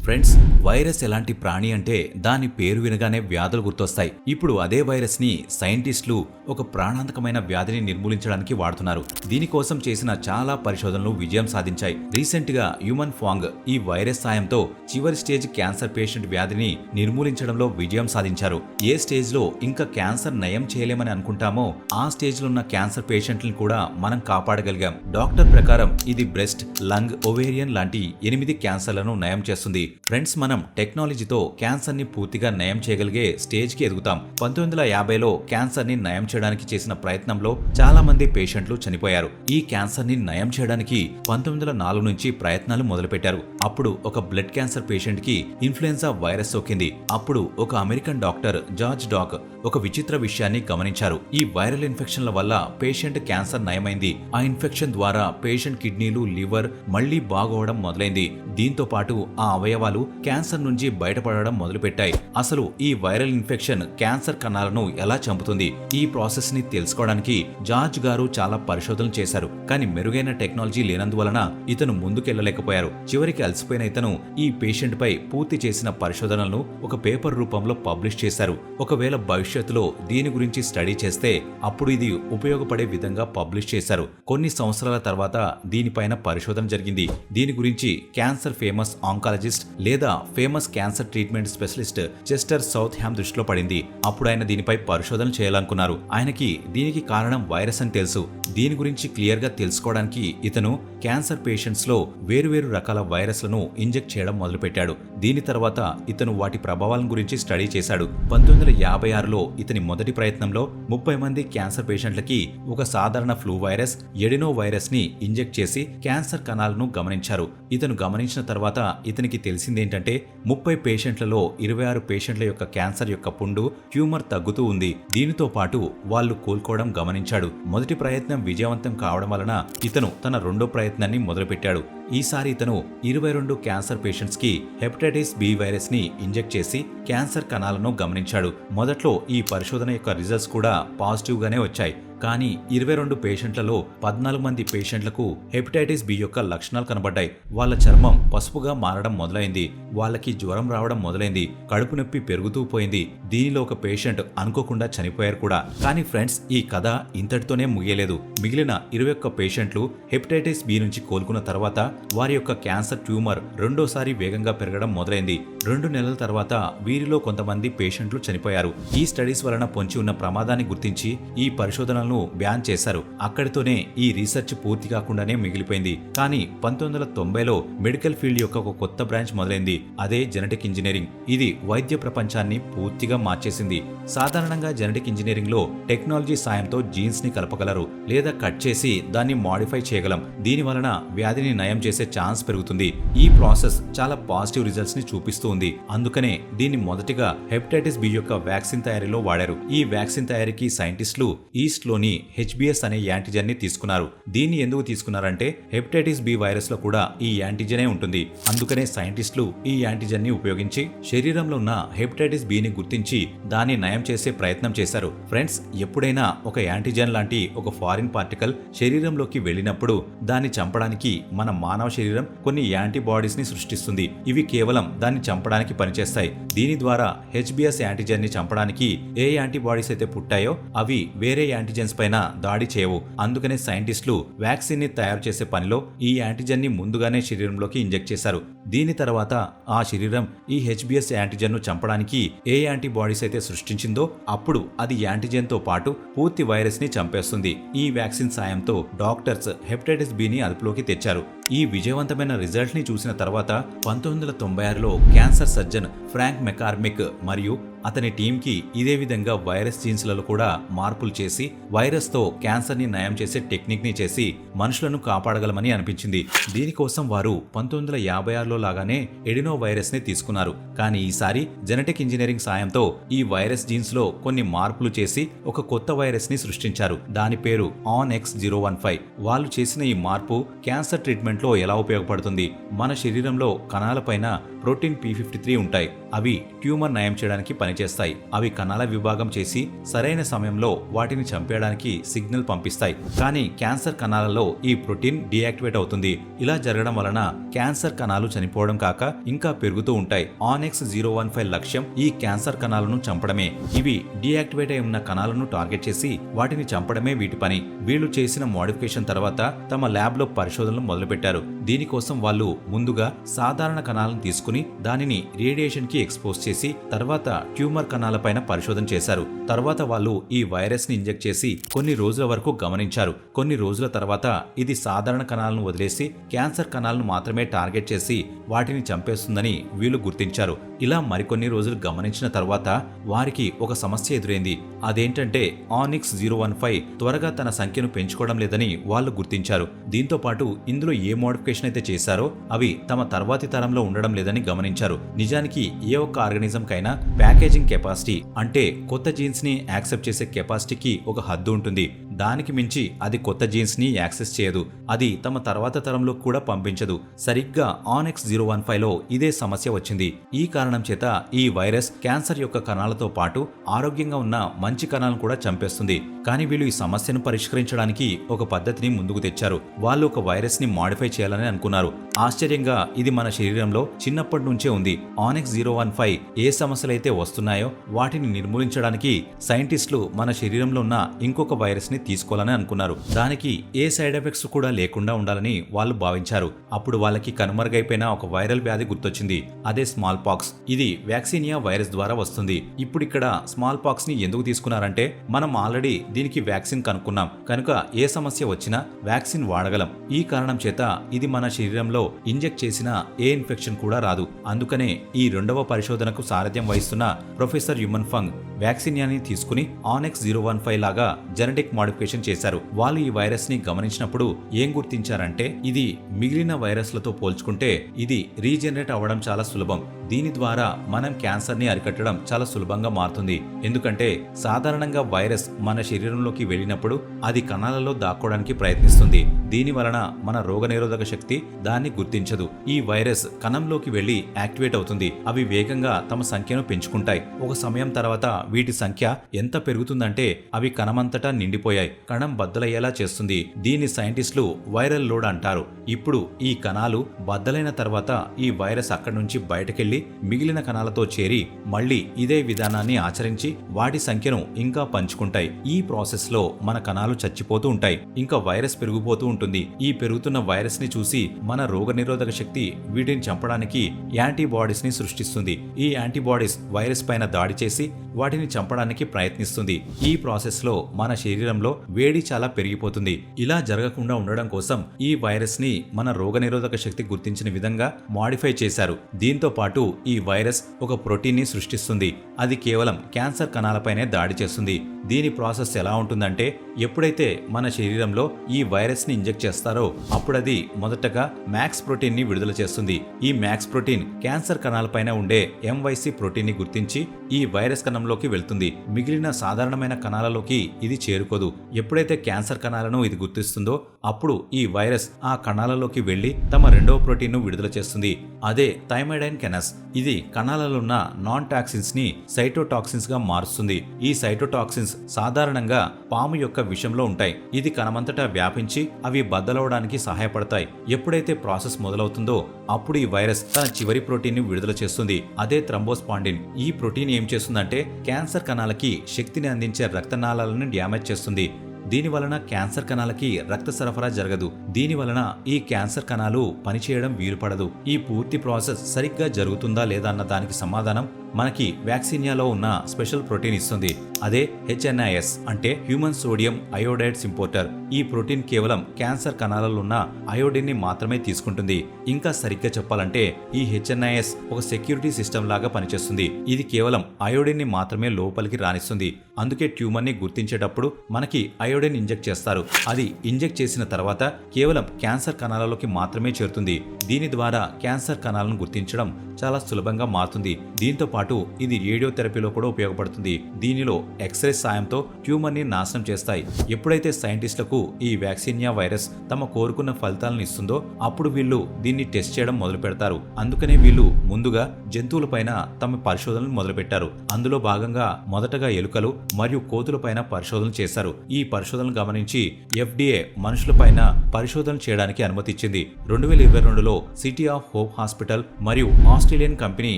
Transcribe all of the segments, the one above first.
Friends, virus ఎలాంటి ప్రాణి అంటే దాని పేరు వినగానే వ్యాధులు గుర్తొస్తాయి. ఇప్పుడు అదే వైరస్ ని సైంటిస్టులు ఒక ప్రాణాంతకమైన వ్యాధిని నిర్మూలించడానికి వాడుతున్నారు. దీనికోసం చేసిన చాలా పరిశోధనలు విజయం సాధించాయి. రీసెంట్ గా హ్యూమన్ ఫాంగ్ ఈ వైరస్ సాయంతో చివరి స్టేజ్ క్యాన్సర్ పేషెంట్ వ్యాధిని నిర్మూలించడంలో విజయం సాధించారు. ఏ స్టేజ్ లో ఇంకా క్యాన్సర్ నయం చేయలేమని అనుకుంటామో ఆ స్టేజ్ లో ఉన్న క్యాన్సర్ పేషెంట్లను కూడా మనం కాపాడగలిగాం. డాక్టర్ ప్రకారం ఇది బ్రెస్ట్, లంగ్, ఓవేరియన్ లాంటి 8 క్యాన్సర్లను నయం చేస్తుంది. ఫ్రెండ్స్, మనం టెక్నాలజీతో క్యాన్సర్ ని పూర్తిగా నయం చేయగలిగే స్టేజ్ కి ఎదుగుతాం. 1950లో క్యాన్సర్ ని నయం చేయడానికి చేసిన ప్రయత్నంలో చాలా మంది పేషెంట్లు చనిపోయారు. ఈ క్యాన్సర్ ని నయం చేయడానికి 1904 నుంచి ప్రయత్నాలు మొదలుపెట్టారు. అప్పుడు ఒక బ్లడ్ క్యాన్సర్ పేషెంట్ కి ఇన్ఫ్లుయెన్జా వైరస్ సోకింది. అప్పుడు ఒక అమెరికన్ డాక్టర్ జార్జ్ డాక్ ఒక విచిత్ర విషయాన్ని గమనించారు. ఈ వైరల్ ఇన్ఫెక్షన్ల వల్ల పేషెంట్ క్యాన్సర్ నయమైంది. ఆ ఇన్ఫెక్షన్ ద్వారా పేషెంట్ కిడ్నీలు, లివర్ మళ్లీ బాగోవడం మొదలైంది. దీంతో పాటు ఆ అవయవాలు క్యాన్సర్ నుంచి బయటపడడం మొదలుపెట్టాయి. అసలు ఈ వైరల్ ఇన్ఫెక్షన్ క్యాన్సర్ కణాలను ఎలా చంపుతుంది? ఈ ప్రాసెస్ ని తెలుసుకోవడానికి జార్జ్ గారు చాలా పరిశోధనలు చేశారు. కానీ మెరుగైన టెక్నాలజీ లేనందువలన ఇతను ముందుకెళ్లలేకపోయారు. చివరికి అలసిపోయిన ఇతను ఈ పేషెంట్ పై పూర్తి చేసిన పరిశోధనలను ఒక పేపర్ రూపంలో పబ్లిష్ చేశారు. ఒకవేళ భవిష్యత్తులో దీని గురించి స్టడీ చేస్తే అప్పుడు ఇది ఉపయోగపడే విధంగా పబ్లిష్ చేశారు. కొన్ని సంవత్సరాల తర్వాత దీనిపైన పరిశోధన జరిగింది. దీని గురించి క్యాన్సర్ ఫేమస్ ఆంకాలజిస్ట్ లేదా famous cancer treatment specialist Chester Southam దృష్టిలో పడింది. అప్పుడు ఆయన దీనిపై పరిశోధన చేయాలనుకున్నారు. ఆయనకి దీనికి కారణం వైరస్ అని తెలుసు. దీని గురించి క్లియర్ గా తెలుసుకోవడానికి ఇతను క్యాన్సర్ పేషెంట్స్ లో వేరువేరు రకాల వైరస్లను ఇంజెక్ట్ చేయడం మొదలుపెట్టాడు. దీని తర్వాత ఇతను వాటి ప్రభావాల గురించి స్టడీ చేశాడు. 1956లో ఇతని మొదటి ప్రయత్నంలో 30 మంది క్యాన్సర్ పేషెంట్లకి ఒక సాధారణ ఫ్లూ వైరస్, ఎడినో వైరస్ ని ఇంజెక్ట్ చేసి క్యాన్సర్ కణాలను గమనించారు. ఇతను గమనించిన తర్వాత ఇతనికి తెలిసిందేంటంటే 30 పేషెంట్లలో 26 పేషెంట్ల యొక్క క్యాన్సర్ యొక్క పుండు, ట్యూమర్ తగ్గుతూ ఉంది. దీనితో పాటు వాళ్ళు కోలుకోవడం గమనించాడు. మొదటి ప్రయత్నం విజయవంతం కావడం వలన ఇతను తన రెండో ప్రయత్నాన్ని మొదలుపెట్టాడు. ఈసారి ఇతను 22 క్యాన్సర్ పేషెంట్స్ కి హెపటైటిస్ బి వైరస్ ని ఇంజెక్ట్ చేసి క్యాన్సర్ కణాలను గమనించాడు. మొదట్లో ఈ పరిశోధన యొక్క రిజల్ట్స్ కూడా పాజిటివ్ గానే వచ్చాయి. కానీ 22 పేషెంట్లలో 14 మంది పేషెంట్లకు హెపటైటిస్ బి యొక్క లక్షణాలు కనబడ్డాయి. వాళ్ళ చర్మం పసుపుగా మారడం మొదలైంది. వాళ్ళకి జ్వరం రావడం మొదలైంది. కడుపు నొప్పి పెరుగుతూ పోయింది. దీనిలో ఒక పేషెంట్ అనుకోకుండా చనిపోయారు కూడా. కానీ ఫ్రెండ్స్, ఈ కథ ఇంతటితోనే ముగియలేదు. మిగిలిన 21 పేషెంట్లు హెపటైటిస్ బి నుంచి కోలుకున్న తర్వాత వారి యొక్క క్యాన్సర్ ట్యూమర్ రెండోసారి వేగంగా పెరగడం మొదలైంది. 2 నెలల తర్వాత వీరిలో కొంతమంది పేషెంట్లు చనిపోయారు. ఈ స్టడీస్ వలన పొంచి ఉన్న ప్రమాదాన్ని గుర్తించి ఈ పరిశోధనలను బ్యాన్ చేశారు. అక్కడితోనే ఈ రీసెర్చ్ పూర్తి కాకుండానే మిగిలిపోయింది. కానీ 1990లో మెడికల్ ఫీల్డ్ యొక్క ఒక కొత్త బ్రాంచ్ మొదలైంది. అదే జెనెటిక్ ఇంజనీరింగ్. ఇది వైద్య ప్రపంచాన్ని పూర్తిగా మార్చేసింది. సాధారణంగా జెనెటిక్ ఇంజనీరింగ్ లో టెక్నాలజీ సాయంతో జీన్స్ ని కలపగలరు లేదా కట్ చేసి దాన్ని మాడిఫై చేయగలం. దీని వలన వ్యాధిని నయం చేసే ఛాన్స్ పెరుగుతుంది. ఈ ప్రాసెస్ చాలా పాజిటివ్ రిజల్ట్స్ ని చూపిస్తూ ఉంది. అందుకనే దీన్ని మొదటిగా హెపటైటిస్ బి యొక్క వ్యాక్సిన్ తయారీలో వాడారు. ఈ వ్యాక్సిన్ తయారీకి సైంటిస్టులు ఈస్ట్ లోని హెచ్బిఎస్ అనే యాంటిజెన్ ని తీసుకున్నారు. దీన్ని ఎందుకు తీసుకున్నారంటే హెపటైటిస్ బి వైరస్ లో కూడా ఈ యాంటిజెనే ఉంటుంది. అందుకనే సైంటిస్టులు ఈ యాంటిజెన్ ని ఉపయోగించి శరీరంలో ఉన్న హెపటైటిస్ బి ని గుర్తించి దాన్ని నయం చేసే ప్రయత్నం చేశారు. ఫ్రెండ్స్, ఎప్పుడైనా ఒక యాంటిజెన్ లాంటి ఒక ఫారిన్ పార్టికల్ శరీరంలోకి వెళ్ళినప్పుడు దాన్ని చంపడానికి మన మానవ శరీరం కొన్ని యాంటీబాడీస్ ని సృష్టిస్తుంది. ఇవి కేవలం దాన్ని చంపడానికి పనిచేస్తాయి. దీని ద్వారా హెచ్బిఎస్ యాంటిజెన్ ని చంపడానికి ఏ యాంటీబాడీస్ అయితే పుట్టాయో అవి వేరే యాంటిజెన్స్ పైన దాడి చేయవు. అందుకనే సైంటిస్టులు వ్యాక్సిన్ ని తయారు చేసే పనిలో ఈ యాంటిజెన్ ని ముందుగానే శరీరంలోకి ఇంజెక్ట్ చేశారు. దీని తర్వాత ఆ శరీరం ఈ హెచ్బిఎస్ యాంటిజెన్ ను చంపడానికి ఏ యాంటీబాడీస్ అయితే సృష్టించిందో అప్పుడు అది యాంటిజెన్ తో పాటు పూర్తి వైరస్ ని చంపేస్తుంది. ఈ వ్యాక్సిన్ సాయంతో డాక్టర్స్ హెపటైటిస్ బి ని అదుపులోకి తెచ్చారు. ఈ విజయవంతమైన రిజల్ట్ ని చూసిన తర్వాత 1996లో క్యాన్సర్ సర్జన్ ఫ్రాంక్ మెకార్మిక్ మరియు అతని టీంకి ఇదే విధంగా వైరస్ జీన్స్లలో కూడా మార్పులు చేసి వైరస్ తో క్యాన్సర్ ని నయం చేసే టెక్నిక్ ని చేసి మనుషులను కాపాడగలమని అనిపించింది. దీనికోసం వారు 1956లో లాగానే ఎడినో వైరస్ ని తీసుకున్నారు. కానీ ఈసారి జెనెటిక్ ఇంజనీరింగ్ సాయంతో ఈ వైరస్ జీన్స్ లో కొన్ని మార్పులు చేసి ఒక కొత్త వైరస్ ని సృష్టించారు. దాని పేరు ONX015. వాళ్ళు చేసిన ఈ మార్పు క్యాన్సర్ ట్రీట్మెంట్ లో ఎలా ఉపయోగపడుతుంది? మన శరీరంలో కణాలపైన ప్రోటీన్ P53 ఉంటాయి. అవి ట్యూమర్ నయం చేయడానికి పని పనిచేస్తాయి. అవి కణాల విభాగం చేసి సరైన సమయంలో వాటిని చంపేయడానికి సిగ్నల్ పంపిస్తాయి. కానీ క్యాన్సర్ కణాలలో ఈ ప్రోటీన్ డీయాక్టివేట్ అవుతుంది. ఇలా జరగడం వలన క్యాన్సర్ కణాలు చనిపోవడం కాక ఇంకా పెరుగుతూ ఉంటాయి. ఆనెక్స్ 015 లక్ష్యం ఈ క్యాన్సర్ కణాలను చంపడమే. ఇవి డీయాక్టివేట్ అయి ఉన్న కణాలను టార్గెట్ చేసి వాటిని చంపడమే వీటి పని. వీళ్ళు చేసిన మోడిఫికేషన్ తర్వాత తమ ల్యాబ్ లో పరిశోధనలు మొదలుపెట్టారు. దీనికోసం వాళ్ళు ముందుగా సాధారణ కణాలను తీసుకుని దానిని రేడియేషన్ కి ఎక్స్పోజ్ చేసి తర్వాత ట్యూమర్ కణాలపైన పరిశోధన చేశారు. తర్వాత వాళ్ళు ఈ వైరస్ ని ఇంజెక్ట్ చేసి కొన్ని రోజుల వరకు గమనించారు. కొన్ని రోజుల తర్వాత ఇది సాధారణ కణాలను వదిలేసి క్యాన్సర్ కణాలను మాత్రమే టార్గెట్ చేసి వాటిని చంపేస్తుందని వీళ్ళు గుర్తించారు. ఇలా మరికొన్ని రోజులు గమనించిన తర్వాత వారికి ఒక సమస్య ఎదురైంది. అదేంటంటే ఆనిక్స్ 015 త్వరగా తన సంఖ్యను పెంచుకోవడం లేదని వాళ్ళు గుర్తించారు. దీంతో పాటు ఇందులో ఏ మోడిఫికేషన్ అయితే చేశారో అవి తమ తర్వాతి తరంలో ఉండడం లేదని గమనించారు. నిజానికి ఏ ఒక్క ఆర్గానిజం కైనా ప్యాకేజింగ్ కెపాసిటీ అంటే కొత్త జీన్స్ ని యాక్సెప్ట్ చేసే కెపాసిటీకి ఒక హద్దు ఉంటుంది. దానికి మించి అది కొత్త జీన్స్ ని యాక్సెస్ చేయదు. అది తమ తర్వాత తరంలో కూడా పంపించదు. సరిగ్గా ఆనెక్స్ 015లో ఇదే సమస్య వచ్చింది. ఈ కారణం చేత ఈ వైరస్ క్యాన్సర్ యొక్క కణాలతో పాటు ఆరోగ్యంగా ఉన్న మంచి కణాలను కూడా చంపేస్తుంది. కానీ వీళ్ళు ఈ సమస్యను పరిష్కరించడానికి ఒక పద్ధతిని ముందుకు తెచ్చారు. వాళ్ళు ఒక వైరస్ ని మాడిఫై చేయాలని అనుకున్నారు. ఆశ్చర్యంగా ఇది మన శరీరంలో చిన్నప్పటి నుంచే ఉంది. ఆనెక్స్ 015 ఏ సమస్యలైతే వస్తున్నాయో వాటిని నిర్మూలించడానికి సైంటిస్టులు మన శరీరంలో ఉన్న ఇంకొక వైరస్ ని తీసుకోవాలని అనుకున్నారు. దానికి ఏ సైడ్ ఎఫెక్ట్స్ కూడా లేకుండా ఉండాలని వాళ్ళు భావించారు. అప్పుడు వాళ్ళకి కనుమరుగైపోయిన ఒక వైరల్ వ్యాధి గుర్తొచ్చింది. అదే స్మాల్ పాక్స్. ఇది వ్యాక్సినియా వైరస్ ద్వారా వస్తుంది. ఇప్పుడు ఇక్కడ స్మాల్ పాక్స్ ని ఎందుకు తీసుకున్నారంటే మనం ఆల్రెడీ దీనికి వ్యాక్సిన్ కనుక్కున్నాం కనుక ఏ సమస్య వచ్చినా వ్యాక్సిన్ వాడగలం. ఈ కారణం చేత ఇది మన శరీరంలో ఇంజెక్ట్ చేసిన ఏ ఇన్ఫెక్షన్ కూడా రాదు. అందుకనే ఈ రెండవ పరిశోధనకు సారథ్యం వహిస్తున్న ప్రొఫెసర్ యుమన్ ఫంగ్ వ్యాక్సినియాని తీసుకుని ఆనెక్స్ 015 లాగా జెనెటిక్ మోడిఫికేషన్ చేశారు. వాళ్ళు ఈ వైరస్ ని గమనించినప్పుడు ఏం గుర్తించారంటే ఇది మిగిలిన వైరస్లతో పోల్చుకుంటే ఇది రీజనరేట్ అవ్వడం చాలా సులభం. దీని ద్వారా మనం క్యాన్సర్ ని అరికట్టడం చాలా సులభంగా మారుతుంది. ఎందుకంటే సాధారణంగా వైరస్ మన శరీరంలోకి వెళ్ళినప్పుడు అది కణాలలో దాక్కోవడానికి ప్రయత్నిస్తుంది. దీని వలన మన రోగనిరోధక శక్తి దాన్ని గుర్తించదు. ఈ వైరస్ కణంలోకి వెళ్లి యాక్టివేట్ అవుతుంది. అవి వేగంగా తమ సంఖ్యను పెంచుకుంటాయి. ఒక సమయం తర్వాత వీటి సంఖ్య ఎంత పెరుగుతుందంటే అవి కణమంతటా నిండిపోయాయి. కణం బద్దలయ్యేలా చేస్తుంది. దీన్ని సైంటిస్టులు వైరల్ లోడ్ అంటారు. ఇప్పుడు ఈ కణాలు బద్దలైన తర్వాత ఈ వైరస్ అక్కడి నుంచి బయటకెళ్లి మిగిలిన కణాలతో చేరి మళ్లీ ఇదే విధానాన్ని ఆచరించి వాటి సంఖ్యను ఇంకా పంచుకుంటాయి. ఈ ప్రాసెస్ లో మన కణాలు చచ్చిపోతూ ఉంటాయి. ఇంకా వైరస్ పెరిగిపోతూ ఉంటుంది. ఈ పెరుగుతున్న వైరస్ ని చూసి మన రోగనిరోధక శక్తి వీటిని చంపడానికి యాంటీబాడీస్ ని సృష్టిస్తుంది. ఈ యాంటీబాడీస్ వైరస్ పైన దాడి చేసి వాటిని చంపడానికి ప్రయత్నిస్తుంది. ఈ ప్రాసెస్ లో మన శరీరంలో వేడి చాలా పెరిగిపోతుంది. ఇలా జరగకుండా ఉండడం కోసం ఈ వైరస్ ని మన రోగనిరోధక శక్తి గుర్తించిన విధంగా మాడిఫై చేశారు. దీంతో పాటు ఈ వైరస్ ఒక ప్రోటీన్ ని సృష్టిస్తుంది. అది కేవలం క్యాన్సర్ కణాలపైనే దాడి చేస్తుంది. దీని ప్రాసెస్ ఎలా ఉంటుందంటే ఎప్పుడైతే మన శరీరంలో ఈ వైరస్ ని ఇంజెక్ట్ చేస్తారో అప్పుడది మొదటగా మ్యాక్స్ ప్రోటీన్ ని విడుదల చేస్తుంది. ఈ మ్యాక్స్ ప్రోటీన్ క్యాన్సర్ కణాలపైన ఉండే MYC ప్రోటీన్ ని గుర్తించి ఈ వైరస్ కణంలోకి వెళ్తుంది. మిగిలిన సాధారణమైన కణాలలోకి ఇది చేరుకోదు. ఎప్పుడైతే క్యాన్సర్ కణాలను ఇది గుర్తిస్తుందో అప్పుడు ఈ వైరస్ ఆ కణాలలోకి వెళ్లి తమ రెండవ ప్రోటీన్ ను విడుదల చేస్తుంది. అదే థైమైడైన్ కెనస్. ఇది కణాలలో ఉన్న నాన్ టాక్సిన్స్ ని సైటోటాక్సిన్స్ గా మారుస్తుంది. ఈ సైటోటాక్సిన్స్ సాధారణంగా పాము యొక్క విషంలో ఉంటాయి. ఇది కణమంతటా వ్యాపించి అవి బద్దలవడానికి సహాయపడతాయి. ఎప్పుడైతే ప్రాసెస్ మొదలవుతుందో అప్పుడు ఈ వైరస్ తన చివరి ప్రోటీన్ ని విడుదల చేస్తుంది. అదే థ్రంబోస్పాండిన్. ఈ ప్రోటీన్ ఏం చేస్తుందంటే క్యాన్సర్ కణాలకి శక్తిని అందించే రక్తనాళాలను డ్యామేజ్ చేస్తుంది. దీని వలన క్యాన్సర్ కణాలకి రక్త సరఫరా జరగదు. దీని వలన ఈ క్యాన్సర్ కణాలు పనిచేయడం వీలుపడదు. ఈ పూర్తి ప్రాసెస్ సరిగ్గా జరుగుతుందా లేదా అన్న దానికి సమాధానం మనకి వ్యాక్సినియాలో ఉన్న స్పెషల్ ప్రోటీన్ ఇస్తుంది. అదే HNIS అంటే హ్యూమన్ సోడియం అయోడైడ్ సింపోర్టర్. ఈ ప్రోటీన్ కేవలం క్యాన్సర్ కణాలలో ఉన్న అయోడిన్ ని మాత్రమే తీసుకుంటుంది. ఇంకా సరిగ్గా చెప్పాలంటే ఈ HNIS ఒక సెక్యూరిటీ సిస్టమ్ లాగా పనిచేస్తుంది. ఇది కేవలం అయోడిన్ ని మాత్రమే లోపలికి రానిస్తుంది. అందుకే ట్యూమర్ ని గుర్తించేటప్పుడు మనకి అయోడిన్ ఇంజెక్ట్ చేస్తారు. అది ఇంజెక్ట్ చేసిన తర్వాత కేవలం క్యాన్సర్ కణాలలోకి మాత్రమే చేరుతుంది. దీని ద్వారా క్యాన్సర్ కణాలను గుర్తించడం చాలా సులభంగా మారుతుంది. దీంతో పాటు పాటు ఇది రేడియోథెరపీలో కూడా ఉపయోగపడుతుంది. దీనిలో ఎక్స్రే సాయంతో ట్యూమర్ ని నాశనం చేస్తాయి. ఎప్పుడైతే సైంటిస్టులకు ఈ వ్యాక్సినియా వైరస్ తమ కోరుకున్న ఫలితాలను ఇస్తుందో అప్పుడు వీళ్ళు దీన్ని టెస్ట్ చేయడం మొదలు పెడతారు. అందుకనే వీళ్ళు ముందుగా జంతువులపైన తమ పరిశోధనలు మొదలుపెట్టారు. అందులో భాగంగా మొదటగా ఎలుకలు మరియు కోతులపైన పరిశోధనలు చేశారు. ఈ పరిశోధనలు గమనించి FDA మనుషులపైన పరిశోధనలు చేయడానికి అనుమతి ఇచ్చింది. 2022లో సిటీ ఆఫ్ హోప్ హాస్పిటల్ మరియు ఆస్ట్రేలియన్ కంపెనీ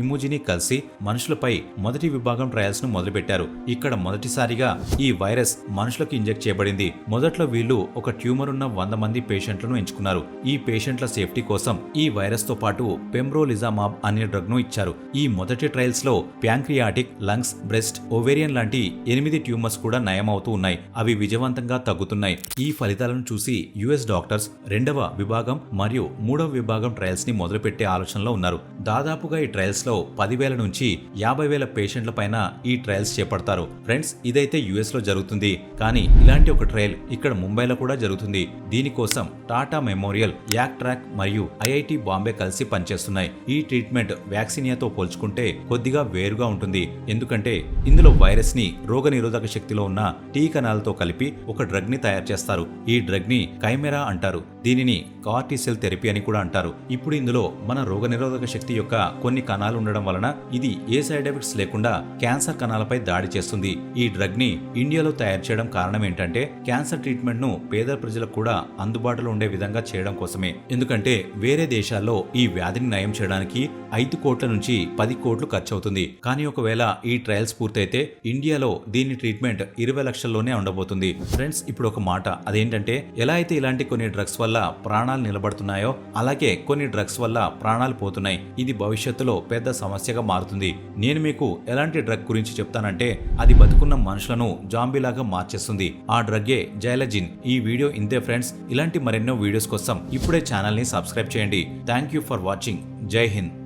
ఇమ్యూజిని కలిసి మనుషులపై మొదటి విభాగం ట్రయల్స్ ను మొదలుపెట్టారు. ఇక్కడ మొదటిసారిగా ఈ వైరస్ మనుషులకు ఇంజెక్ట్ చేయబడింది. మొదట్లో వీళ్ళు ఒక ట్యూమర్ ఉన్న 100 మంది పేషెంట్లను ఎంచుకున్నారు. ఈ పేషెంట్ల సేఫ్టీ కోసం ఈ వైరస్ తో పాటు పెమ్బ్రోలిజామాబ్ అనే డ్రగ్ ను ఇచ్చారు. ఈ మొదటి ట్రయల్స్ లో ప్యాంక్రియాటిక్, లంగ్స్, బ్రెస్ట్, ఓవేరియన్ లాంటి 8 ట్యూమర్స్ కూడా నయం అవుతూ ఉన్నాయి. అవి విజయవంతంగా తగ్గుతున్నాయి. ఈ ఫలితాలను చూసి US డాక్టర్స్ 2వ విభాగం మరియు 3వ విభాగం ట్రయల్స్ ని మొదలుపెట్టే ఆలోచనలో ఉన్నారు. దాదాపుగా ఈ ట్రయల్స్ లో 10,000 నుంచి 50,000 పేషెంట్ల పైన ఈ ట్రయల్స్ చేపడతారు. ఫ్రెండ్స్, ఇదైతే US లో జరుగుతుంది. కానీ ఇలాంటి ఒక ట్రయల్ ఇక్కడ ముంబైలో కూడా జరుగుతుంది. దీనికోసం టాటా మెమోరియల్, యాక్ట్రాక్ మరియు IIT బాంబే కలిసి పనిచేస్తున్నాయి. ఈ ట్రీట్మెంట్ వ్యాక్సినియాతో పోల్చుకుంటే కొద్దిగా వేరుగా ఉంటుంది. ఎందుకంటే ఇందులో వైరస్ ని రోగనిరోధక శక్తిలో ఉన్న టీ కణాలతో కలిపి ఒక డ్రగ్ ని తయారు చేస్తారు. ఈ డ్రగ్ ని కైమెరా అంటారు. దీనిని కార్టీ సెల్ థెరపీ అని కూడా అంటారు. ఇప్పుడు ఇందులో మన రోగనిరోధక శక్తి యొక్క కొన్ని కణాలు ఉండడం వలన ఇది ఏ సైడ్ ఎఫెక్ట్స్ లేకుండా క్యాన్సర్ కణాలపై దాడి చేస్తుంది. ఈ డ్రగ్ ని ఇండియాలో తయారు చేయడం కారణం ఏంటంటే క్యాన్సర్ ట్రీట్మెంట్ ను పేద ప్రజలకు కూడా అందుబాటులో ఉండే విధంగా చేయడం కోసమే. ఎందుకంటే వేరే దేశాల్లో ఈ వ్యాధిని నయం చేయడానికి 5 కోట్ల నుంచి 10 కోట్లు ఖర్చు అవుతుంది. కానీ ఒకవేళ ఈ ట్రయల్స్ పూర్తయితే ఇండియాలో దీని ట్రీట్మెంట్ 20 లక్షల్లోనే ఉండబోతుంది. ఫ్రెండ్స్, ఇప్పుడు ఒక మాట, అదేంటంటే ఎలా అయితే ఇలాంటి కొన్ని డ్రగ్స్ వల్ల ప్రాణాలు నిలబడుతున్నాయో అలాగే కొన్ని డ్రగ్స్ వల్ల ప్రాణాలు పోతున్నాయి. ఇది భవిష్యత్తులో పెద్ద సమస్యగా మారుతుంది. నేను మీకు ఎలాంటి డ్రగ్ గురించి చెప్తానంటే అది బతుకున్న మనుషులను జాంబీలాగా మార్చేస్తుంది. ఆ డ్రగ్గే జైలజిన్. ఈ వీడియో ఇంతే ఫ్రెండ్స్. ఇలాంటి మరెన్నో వీడియోస్ కోసం ఇప్పుడే ఛానల్ ని సబ్స్క్రైబ్ చేయండి. Thank you for watching. జై హింద్.